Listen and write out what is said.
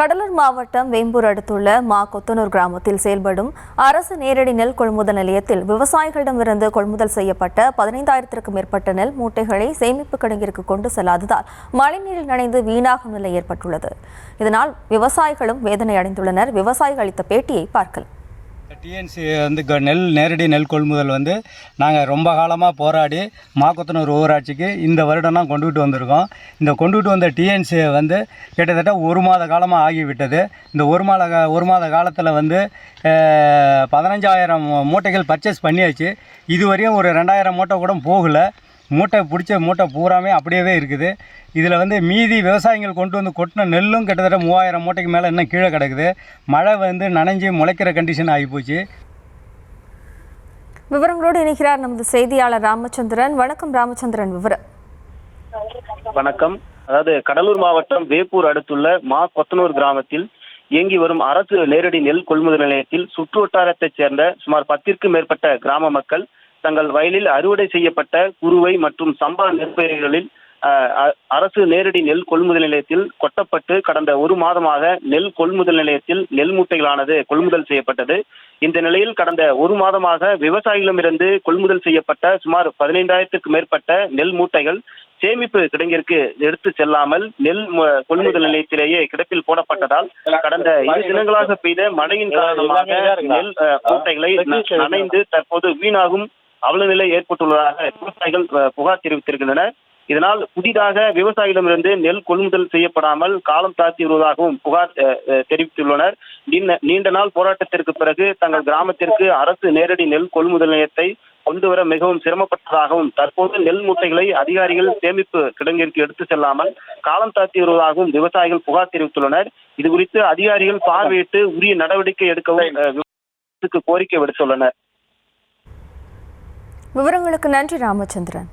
கடலூர் மாவட்டம் வேம்பூர் அடுத்துள்ள கொத்தனூர் கிராமத்தில் செயல்படும் அரசு நேரடி நெல் கொள்முதல் நிலையத்தில் விவசாயிகளிடமிருந்து கொள்முதல் செய்யப்பட்ட 15,000க்கும் மேற்பட்ட நெல் மூட்டைகளை சேமிப்பு கிடங்கிற்கு கொண்டு செல்லாததால் மழைநீரில் நனைந்து வீணாகும் நிலை ஏற்பட்டுள்ளது. இதனால் விவசாயிகளும் வேதனை அடைந்துள்ளனர். விவசாயிகள் அளித்த பேட்டியை பார்க்கலாம். டிஎன்சி நேரடி நெல் கொள்முதல் நாங்கள் ரொம்ப காலமாக போராடி கொத்தனூர் ஊராட்சிக்கு இந்த வருடம் தான் கொண்டுகிட்டு வந்திருக்கோம். இந்த கொண்டுகிட்டு வந்த டிஎன்சியை கிட்டத்தட்ட 1 மாத காலமாக ஆகிவிட்டது. இந்த ஒரு மாத காலத்தில் 15,000 மூட்டைகள் பர்ச்சேஸ் பண்ணியாச்சு. இதுவரையும் ஒரு 2,000 மூட்டை கூட போகலை. மூட்டை பூராமே அப்படியே இருக்குது. இதில் மீதி விவசாயிகள் கொட்டின நெல்லும் கிட்டத்தட்ட 3,000 மூட்டைக்கு மேலே இன்னும் கீழே கிடக்குது. மழை நனைஞ்சி முளைக்கிற கண்டிஷன் ஆகிப்போச்சு. விவரங்களோடு இணைகிறார் நமது செய்தியாளர் ராமச்சந்திரன். வணக்கம் ராமச்சந்திரன், விவரம். வணக்கம். அதாவது கடலூர் மாவட்டம் வேப்பூர் அடுத்துள்ள கொத்தனூர் கிராமத்தில் இயங்கி வரும் அரசு நேரடி நெல் கொள்முதல் நிலையத்தில் சுற்று வட்டாரத்தைச் சேர்ந்த சுமார் 10க்கும் மேற்பட்ட கிராம மக்கள் தங்கள் வயலில் அறுவடை செய்யப்பட்ட குறுவை மற்றும் சம்பா நெற்பயிர்களில் அரசு நேரடி நெல் கொள்முதல் நிலையத்தில் கொட்டப்பட்டு கடந்த 1 மாதமாக நெல் கொள்முதல் நிலையத்தில் நெல் மூட்டைகளானது கொள்முதல் செய்யப்பட்டது. இந்த நிலையில் கடந்த 1 மாதமாக விவசாயிகளிடமிருந்து கொள்முதல் செய்யப்பட்ட சுமார் 15,000க்கும் மேற்பட்ட நெல் மூட்டைகள் சேமிப்பு கிடங்கிற்கு எடுத்து செல்லாமல் நெல் கொள்முதல் நிலையத்திலேயே கிடப்பில் போடப்பட்டதால் கடந்த 2 தினங்களாக பெய்த மழையின் காரணமாக நெல் மூட்டைகளை நனைந்து தற்போது வீணாகும் அவல நிலை ஏற்பட்டுள்ளதாக விவசாயிகள் புகார் தெரிவித்திருக்கின்றனர். இதனால் புதிதாக விவசாயிகளிடமிருந்து நெல் கொள்முதல் செய்யப்படாமல் காலம் தாழ்த்தி வருவதாகவும் புகார் தெரிவித்துள்ளனர். நீண்ட நாள் போராட்டத்திற்கு பிறகு தங்கள் கிராமத்திற்கு அரசு நேரடி நெல் கொள்முதல் நிலையத்தை கொண்டுவர மிகவும் சிரமப்பட்டதாகவும் தற்போது நெல் மூட்டைகளை அதிகாரிகள் சேமிப்பு கிடங்கிற்கு எடுத்து செல்லாமல் காலம் தாழ்த்தி வருவதாகவும் விவசாயிகள் புகார் தெரிவித்துள்ளனர். இதுகுறித்து அதிகாரிகள் பார்வையிட்டு உரிய நடவடிக்கை எடுக்கவும் கோரிக்கை விடுத்துள்ளனர். விவரங்களுக்கு நன்றி ராமச்சந்திரன்.